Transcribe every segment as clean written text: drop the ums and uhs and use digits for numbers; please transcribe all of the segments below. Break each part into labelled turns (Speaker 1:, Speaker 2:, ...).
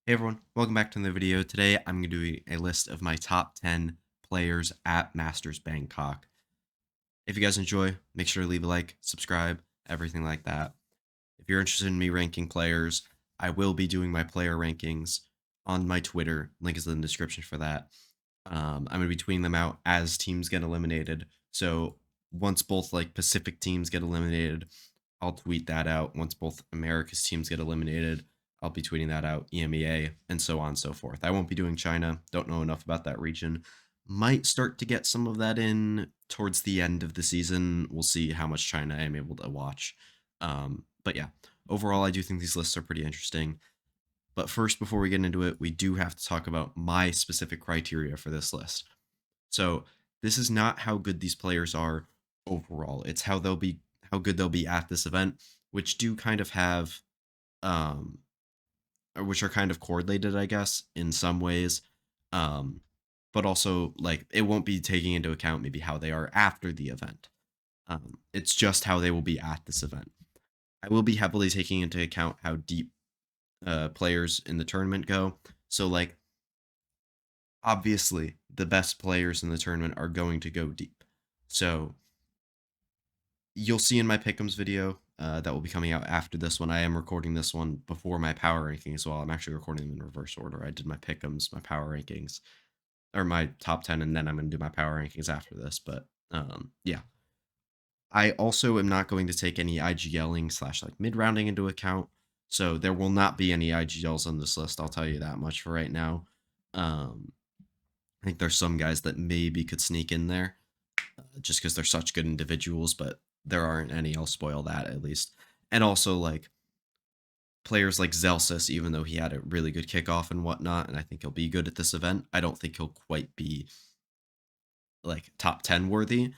Speaker 1: Hey everyone, welcome back to the video. Today I'm going to do a list of my top 10 players at Masters Bangkok. If you guys enjoy, make sure to leave a like, subscribe, everything like that. If you're interested in me ranking players, I will be doing my player rankings on my Twitter. Link is in the description for that. I'm going to be tweeting them out as teams get eliminated. So once both Pacific teams get eliminated, I'll tweet that out. Once both America's teams get eliminated, I'll be tweeting that out, EMEA, and so on and so forth. I won't be doing China. Don't know enough about that region. Might start to get some of that in towards the end of the season. We'll see how much China I'm able to watch. But yeah, overall, I do think these lists are pretty interesting. But first, before we get into it, we do have to talk about my specific criteria for this list. So this is not how good these players are overall. It's how good they'll be at this event, which do kind of have or which are kind of correlated, I guess, in some ways. Um but also it won't be taking into account maybe how they are after the event. It's just how they will be at this event. I will be heavily taking into account how deep players in the tournament go. So obviously the best players in the tournament are going to go deep. So you'll see in my pick'ems video that will be coming out after this one. I am recording this one before my power ranking as well. I'm actually recording them in reverse order. I did my pick'ems, my power rankings, or my top 10, and then I'm going to do my power rankings after this. But yeah. I also am not going to take any IGLing / mid rounding into account. So there will not be any IGLs on this list. I'll tell you that much for right now. I think there's some guys that maybe could sneak in there just because they're such good individuals, but there aren't any. I'll spoil that at least. And also players like Zelsis, even though he had a really good kickoff and whatnot, and I think he'll be good at this event, I don't think he'll quite be top 10 worthy.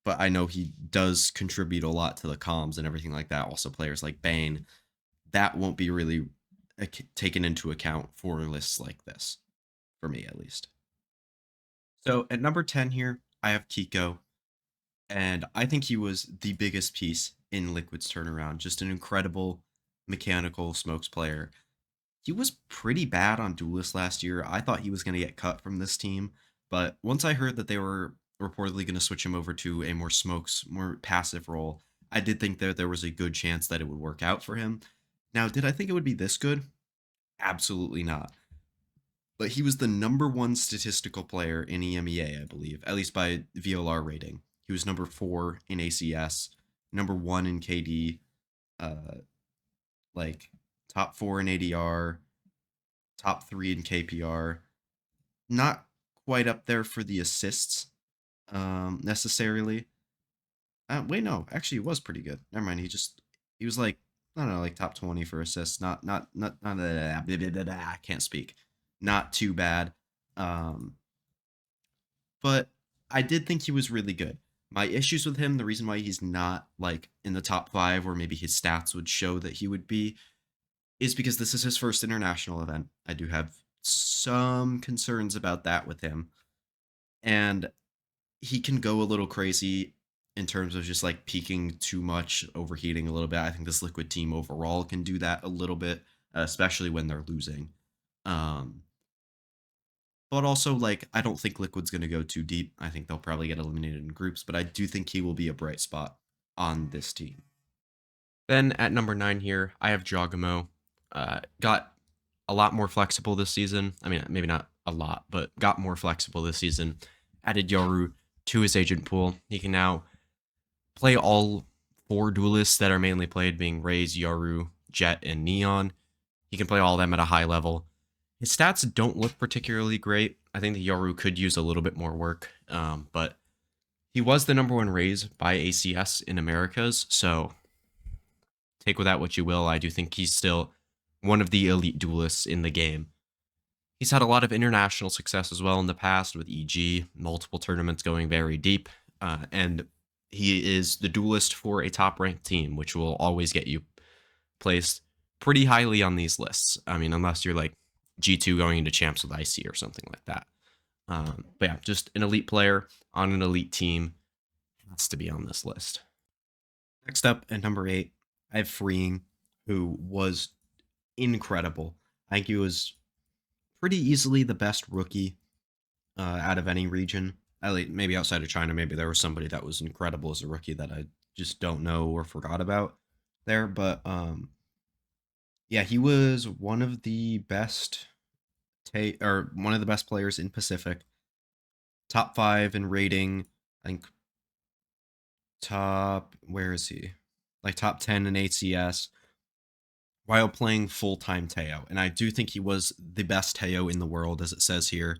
Speaker 1: But I know he does contribute a lot to the comms and everything like that. Also, players like Bane, that won't be really taken into account for lists like this, for me at least. So at number 10 here, I have Kiko, and I think he was the biggest piece in Liquid's turnaround. Just an incredible mechanical smokes player. He was pretty bad on Duelist last year. I thought he was going to get cut from this team, but once I heard that they were reportedly going to switch him over to a more smokes, more passive role, I did think that there was a good chance that it would work out for him. Now, did I think it would be this good? Absolutely not. But he was the number one statistical player in EMEA, I believe, at least by VLR rating. He was number 4 in ACS, number 1 in KD, uh, like top 4 in ADR, top 3 in KPR. Not quite up there for the assists necessarily. Wait, no, actually, it was pretty good. Never mind. He was I don't know, top 20 for assists. Not I can't speak. Not too bad. Um, but I did think he was really good. My issues with him, the reason why he's not in the top 5 where maybe his stats would show that he would be, is because this is his first international event. I do have some concerns about that with him. And he can go a little crazy in terms of just peaking too much, overheating a little bit. I think this Liquid team overall can do that a little bit, especially when they're losing. But also, I don't think Liquid's going to go too deep. I think they'll probably get eliminated in groups, but I do think he will be a bright spot on this team. Then at number 9 here, I have Jogamo. Got a lot more flexible this season. I mean, maybe not a lot, but got more flexible this season. Added Yoru to his agent pool. He can now play all 4 duelists that are mainly played, being Raze, Yoru, Jet, and Neon. He can play all of them at a high level. His stats don't look particularly great. I think the Yoru could use a little bit more work, but he was the number 1 Raze by ACS in Americas, so take with that what you will. I do think he's still one of the elite duelists in the game. He's had a lot of international success as well in the past with EG, multiple tournaments going very deep, and he is the duelist for a top-ranked team, which will always get you placed pretty highly on these lists. I mean, unless you're G2 going into champs with IC or something like that. But yeah, just an elite player on an elite team has to be on this list. Next up at number 8, I have Freeing, who was incredible. I think he was pretty easily the best rookie out of any region. At least maybe outside of China, maybe there was somebody that was incredible as a rookie that I just don't know or forgot about there. But yeah, he was one of the best or one of the best players in Pacific. Top 5 in rating. I think top, where is he? Like top 10 in ACS while playing full time Teo. And I do think he was the best Teo in the world, as it says here.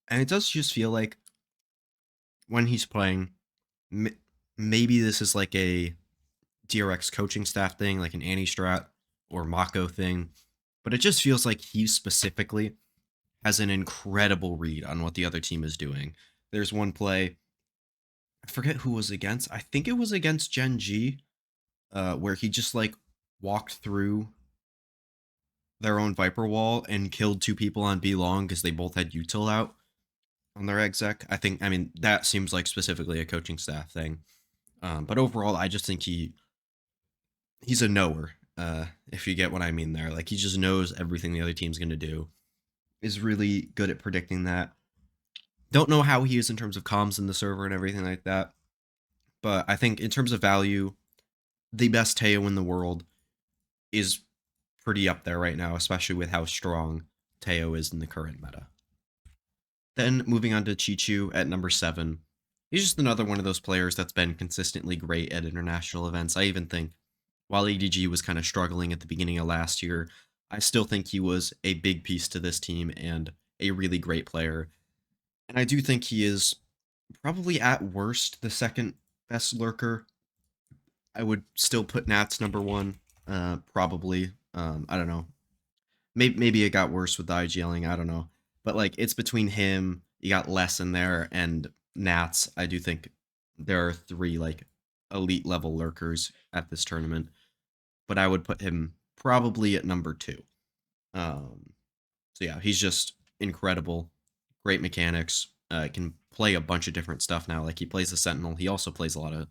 Speaker 1: And it does just feel like when he's playing, maybe this is like a DRX coaching staff thing, like an Annie Strat or Mako thing, but it just feels like he specifically has an incredible read on what the other team is doing. There's one play, I forget who was against. I think it was against Gen G, where he just like walked through their own Viper wall and killed two people on B long because they both had util out on their exec. I mean, that seems like specifically a coaching staff thing. But overall, I just think he's a knower. If you get what I mean there, like he just knows everything the other team's going to do. Is really good at predicting that. Don't know how he is in terms of comms in the server and everything like that. But I think in terms of value, the best Teo in the world is pretty up there right now, especially with how strong Teo is in the current meta. Then moving on to Chichu at number 7. He's just another one of those players that's been consistently great at international events. I even think while EDG was kind of struggling at the beginning of last year, I still think he was a big piece to this team and a really great player. And I do think he is probably at worst the second best lurker. I would still put Nats number 1, probably. I don't know. Maybe it got worse with the IGLing. I don't know. But like it's between him, you got Les in there, and Nats. I do think there are 3 like elite level lurkers at this tournament. But I would put him probably at number 2. Um, so yeah, he's just incredible. Great mechanics. Can play a bunch of different stuff now. Like he plays the Sentinel. He also plays a lot of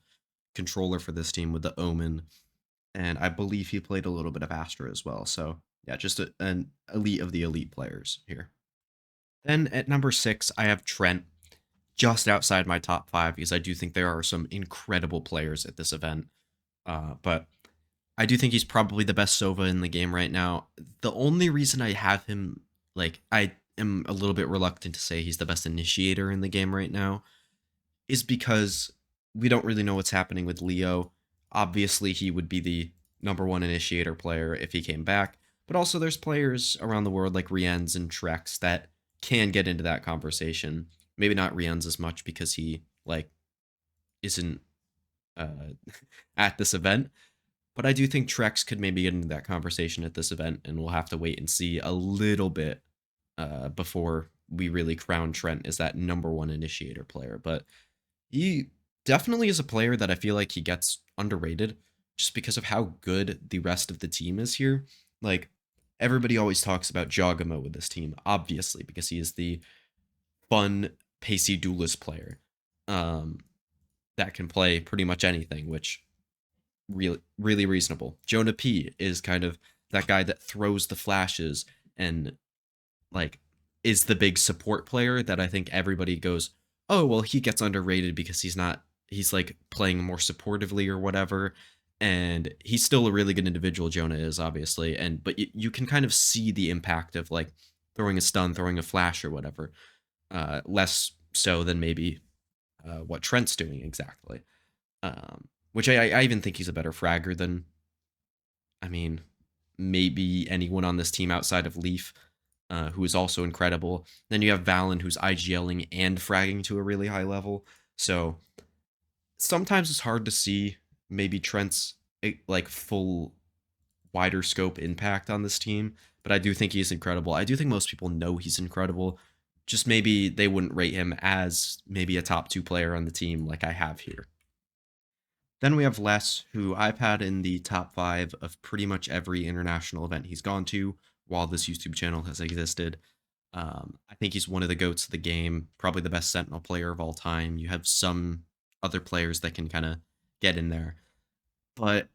Speaker 1: controller for this team with the Omen, and I believe he played a little bit of Astra as well. So yeah, just an elite of the elite players here. Then at number 6, I have Trent, just outside my top 5 because I do think there are some incredible players at this event. But I do think he's probably the best Sova in the game right now. The only reason I have him, like, I am a little bit reluctant to say he's the best initiator in the game right now, is because we don't really know what's happening with Leo. Obviously, he would be the number 1 initiator player if he came back, but also there's players around the world like Rienz and Trex that can get into that conversation. Maybe not Rienz as much because he like isn't uh, at this event, but I do think Trex could maybe get into that conversation at this event, and we'll have to wait and see a little bit before we really crown Trent as that number 1 initiator player. But he definitely is a player that I feel like he gets underrated just because of how good the rest of the team is here. Like, everybody always talks about Jogamo with this team, obviously, because he is the fun, pacey duelist player that can play pretty much anything, which really reasonable. Jonah P is kind of that guy that throws the flashes and like is the big support player that I think everybody goes, oh well, he gets underrated because he's like playing more supportively or whatever. And he's still a really good individual, Jonah is obviously, and but you can kind of see the impact of like throwing a stun, throwing a flash or whatever. Less so than maybe what Trent's doing exactly. Which I even think he's a better fragger than, I mean, maybe anyone on this team outside of Leaf, who is also incredible. Then you have Valen, who's IGLing and fragging to a really high level. So sometimes it's hard to see maybe Trent's like full wider scope impact on this team, but I do think he's incredible. I do think most people know he's incredible. Just maybe they wouldn't rate him as maybe a top 2 player on the team like I have here. Then we have Les, who I've had in the top 5 of pretty much every international event he's gone to while this YouTube channel has existed. I think he's one of the GOATs of the game, probably the best Sentinel player of all time. You have some other players that can kind of get in there. But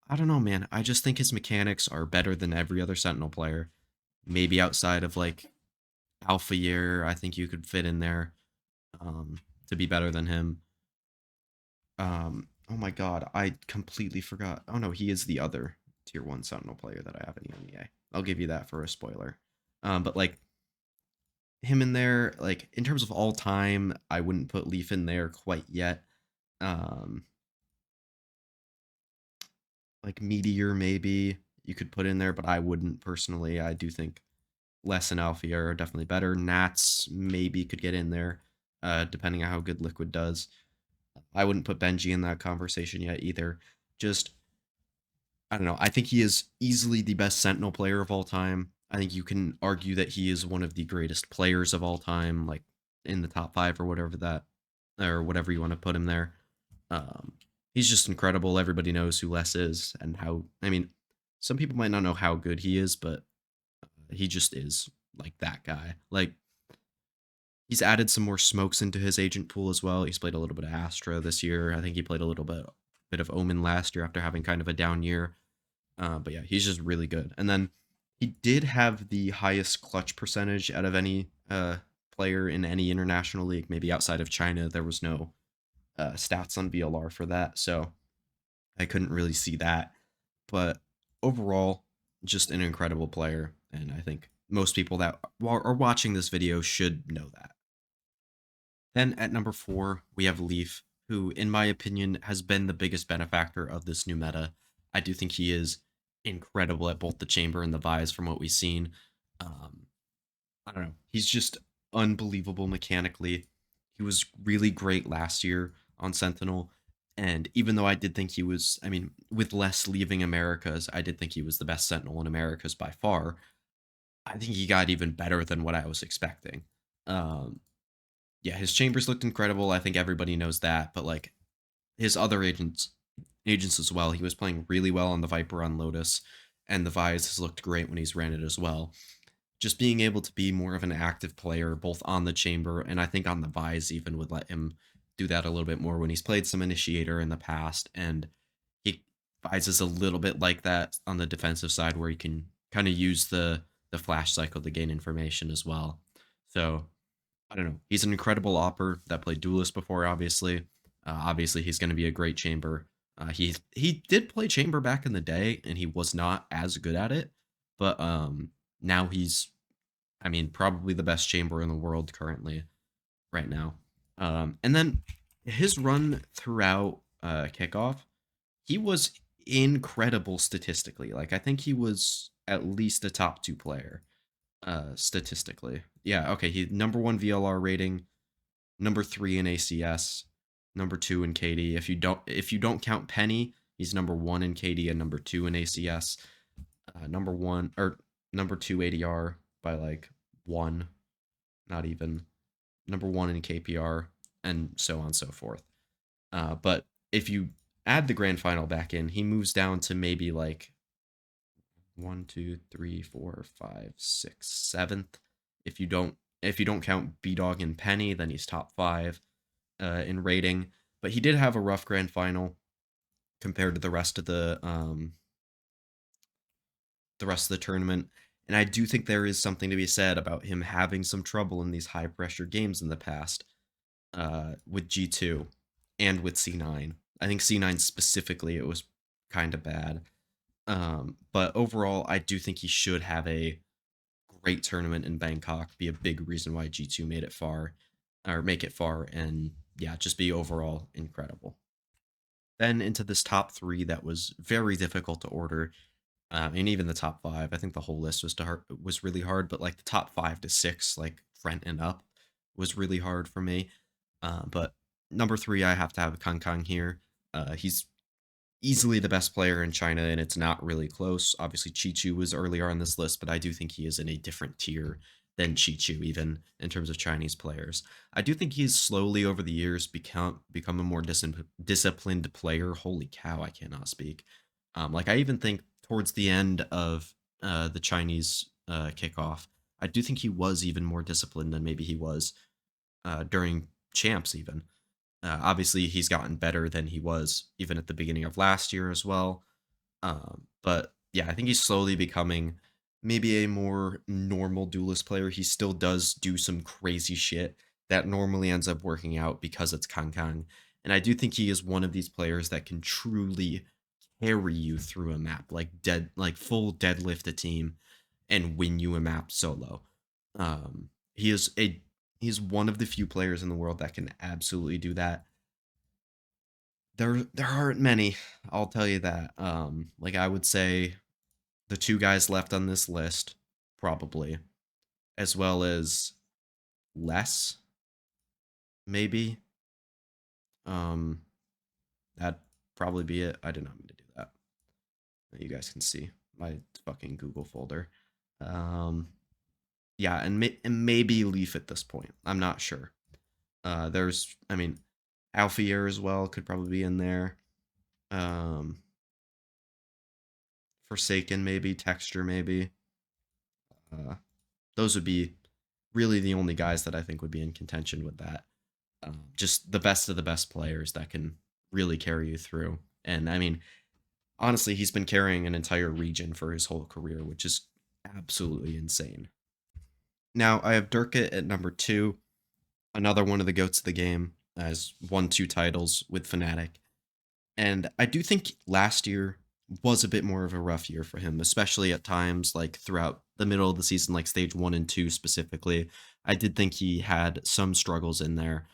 Speaker 1: I don't know, man. I just think his mechanics are better than every other Sentinel player. Maybe outside of like Alpha Year, I think you could fit in there um, to be better than him. Oh my god, I completely forgot. Oh no, he is the other tier 1 Sentinel player that I have in EMEA. I'll give you that for a spoiler. But like him in there, like in terms of all time, I wouldn't put Leaf in there quite yet. Um, like Meteor maybe you could put in there, but I wouldn't personally. I do think Les and Alfia are definitely better. Nats maybe could get in there, depending on how good Liquid does. I wouldn't put Benji in that conversation yet either. Just I don't know. I think he is easily the best Sentinel player of all time. I think you can argue that he is one of the greatest players of all time, like in the top 5 or whatever that, or whatever you want to put him there. Um, he's just incredible. Everybody knows who Les is and how. I mean, some people might not know how good he is, but he just is like that guy. Like he's added some more smokes into his agent pool as well. He's played a little bit of Astra this year. I think he played a little bit of Omen last year after having kind of a down year. But yeah, he's just really good. And then he did have the highest clutch percentage out of any player in any international league. Maybe outside of China, there was no stats on VLR for that, so I couldn't really see that. But overall, just an incredible player, and I think most people that are watching this video should know that. Then at number 4, we have Leaf, who, in my opinion, has been the biggest benefactor of this new meta. I do think he is incredible at both the chamber and the Vise from what we've seen. Um, I don't know. He's just unbelievable mechanically. He was really great last year on Sentinel. And even though I did think he was, I mean, with less leaving Americas, I did think he was the best Sentinel in Americas by far. I think he got even better than what I was expecting. Um, yeah, his chambers looked incredible. I think everybody knows that. But like his other agents as well. He was playing really well on the Viper on Lotus, and the Vise has looked great when he's ran it as well. Just being able to be more of an active player, both on the chamber and I think on the Vise even would let him do that a little bit more when he's played some Initiator in the past. And he Vise is a little bit like that on the defensive side where he can kind of use the flash cycle to gain information as well. So I don't know. He's an incredible opper that played Duelist before, obviously. Obviously, he's going to be a great chamber. He did play chamber back in the day, and he was not as good at it. But now he's, I mean, probably the best chamber in the world currently, right now. And then his run throughout kickoff, he was incredible statistically. Like I think he was at least a top 2 player statistically. Yeah, okay, he number 1 VLR rating, number 3 in ACS, number 2 in KD. If you don't count Penny, he's number 1 in KD and number 2 in ACS. Number 1 or number 2 ADR by like 1, not even. Number 1 in KPR and so on and so forth. But if you add the grand final back in, he moves down to maybe like 1, 2, 3, 4, 5, 6, 7th. If you don't count B Dog and Penny, then he's top 5 in rating. But he did have a rough grand final compared to the rest of the tournament. And I do think there is something to be said about him having some trouble in these high pressure games in the past with G2 and with C9. I think C9 specifically, it was kind of bad. But overall, I do think he should have a great tournament in Bangkok, be a big reason why G2 made it far, or make it far, and yeah, just be overall incredible. Then into this top 3 that was very difficult to order, and even the top 5. I think the whole list was really hard, but like the top 5 to 6, like front and up, was really hard for me. But number 3, I have to have Kang Kang here. He's easily the best player in China, and it's not really close. Obviously, Chi was earlier on this list, but I do think he is in a different tier than Chi even in terms of Chinese players. I do think he's slowly over the years become a more disciplined player. Holy cow, I cannot speak. Like I even think towards the end of the Chinese kickoff, I do think he was even more disciplined than maybe he was during champs even. Obviously, he's gotten better than he was even at the beginning of last year as well. But yeah, I think he's slowly becoming maybe a more normal duelist player. He still does do some crazy shit that normally ends up working out because it's Kang Kang. And I do think he is one of these players that can truly carry you through a map, like full deadlift a team and win you a map solo. He is a he's one of the few players in the world that can absolutely do that. There aren't many, I'll tell you that. Like I would say the two guys left on this list, probably, as well as less, maybe. Um, that'd probably be it. I did not mean to do that. You guys can see my fucking Google folder. Um, yeah, and maybe Leaf at this point. I'm not sure. I mean, Alfier as well could probably be in there. Um, Forsaken maybe, Texture maybe. Uh, those would be really the only guys that I think would be in contention with that. Just the best of the best players that can really carry you through. And I mean, honestly, he's been carrying an entire region for his whole career, which is absolutely insane. Now, I have Durkit at number 2, another one of the goats of the game, has won 2 titles with Fnatic. And I do think last year was a bit more of a rough year for him, especially at times like throughout the middle of the season, like stage 1 and 2 specifically. I did think he had some struggles in there.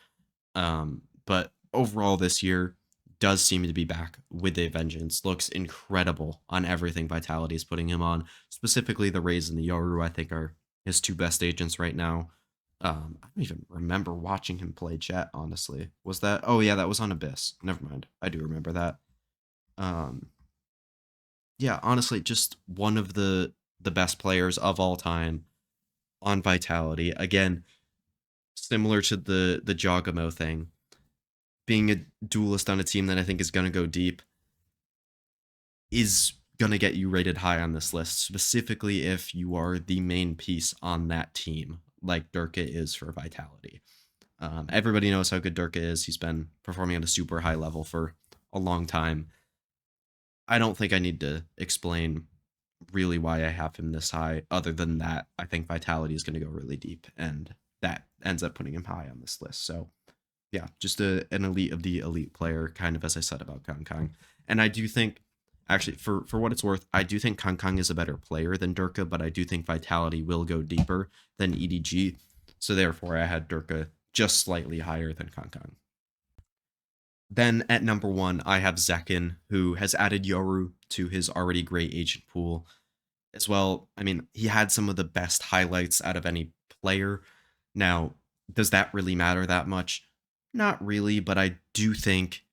Speaker 1: But overall, this year does seem to be back with a vengeance. Looks incredible on everything Vitality is putting him on. Specifically, the Raze and the Yoru, I think, are his 2 best agents right now. I don't even remember watching him play chat, honestly. Was that? Oh, yeah, that was on Abyss. Never mind. I do remember that. Um, yeah, honestly, just one of the best players of all time on Vitality. Again, similar to the Jogamo thing, being a duelist on a team that I think is going to go deep is going to get you rated high on this list, specifically if you are the main piece on that team, like Durka is for Vitality. Everybody knows how good Durka is. He's been performing at a super high level for a long time. I don't think I need to explain really why I have him this high. Other than that, I think Vitality is going to go really deep, and that ends up putting him high on this list. So yeah, just an elite of the elite player, kind of as I said about Kang Kang. And I do think, actually, for what it's worth, I do think Kang Kang is a better player than Durka, but I do think Vitality will go deeper than EDG. So therefore, I had Durka just slightly higher than Kang Kang. Then at number 1, I have Zekin, who has added Yoru to his already great agent pool as well. I mean, he had some of the best highlights out of any player. Now, does that really matter that much? Not really, but I do think,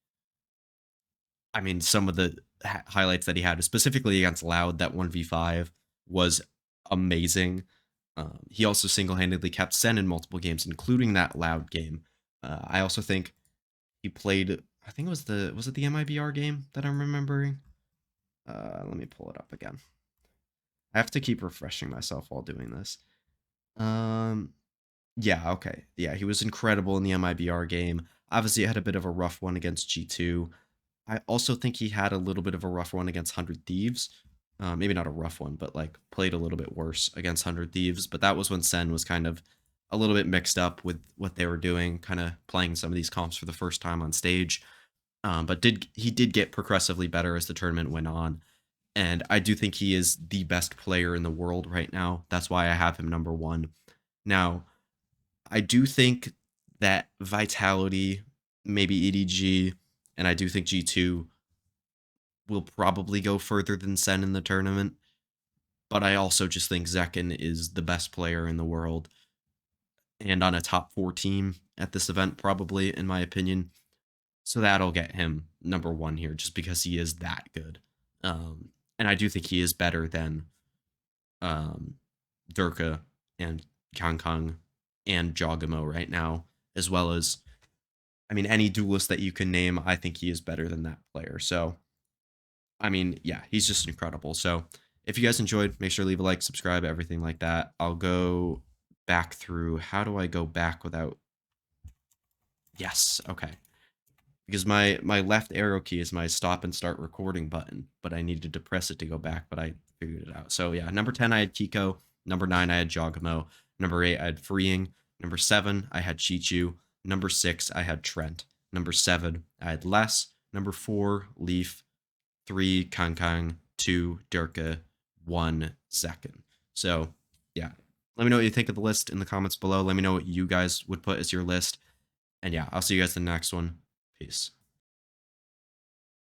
Speaker 1: I mean, some of the highlights that he had, specifically against Loud, that 1v5 was amazing. He also single handedly kept Sen in multiple games, including that Loud game. I also think he played, I think it was it the MIBR game that I'm remembering? Let me pull it up again. I have to keep refreshing myself while doing this. Um, yeah, okay. Yeah, he was incredible in the MIBR game. Obviously, he had a bit of a rough one against G2. I also think he had a little bit of a rough one against 100 Thieves. Maybe not a rough one, but like played a little bit worse against 100 Thieves. But that was when Sen was kind of a little bit mixed up with what they were doing, kind of playing some of these comps for the first time on stage. But he did get progressively better as the tournament went on. And I do think he is the best player in the world right now. That's why I have him number 1. Now, I do think that Vitality, maybe EDG, and I do think G2 will probably go further than Sen in the tournament. But I also just think Zekin is the best player in the world and on a top 4 team at this event, probably, in my opinion. So that'll get him number 1 here just because he is that good. And I do think he is better than um, Durka and Kang Kang and Jogamo right now, as well as, I mean, any duelist that you can name, I think he is better than that player. So, I mean, yeah, he's just incredible. So, if you guys enjoyed, make sure to leave a like, subscribe, everything like that. I'll go back through. How do I go back without? Yes, okay. because my left arrow key is my stop and start recording button, but I needed to press it to go back, but I figured it out. So yeah, number 10 I had Kiko, number 9 I had Jogamo, number 8 I had Freeing, number 7 I had Chichu, number 6 I had Trent, number 7 I had Les, number 4 Leaf, 3 Kang, 2 Durka, 1 Zekin. So yeah, let me know what you think of the list in the comments below. Let me know what you guys would put as your list. And yeah, I'll see you guys in the next one. Peace.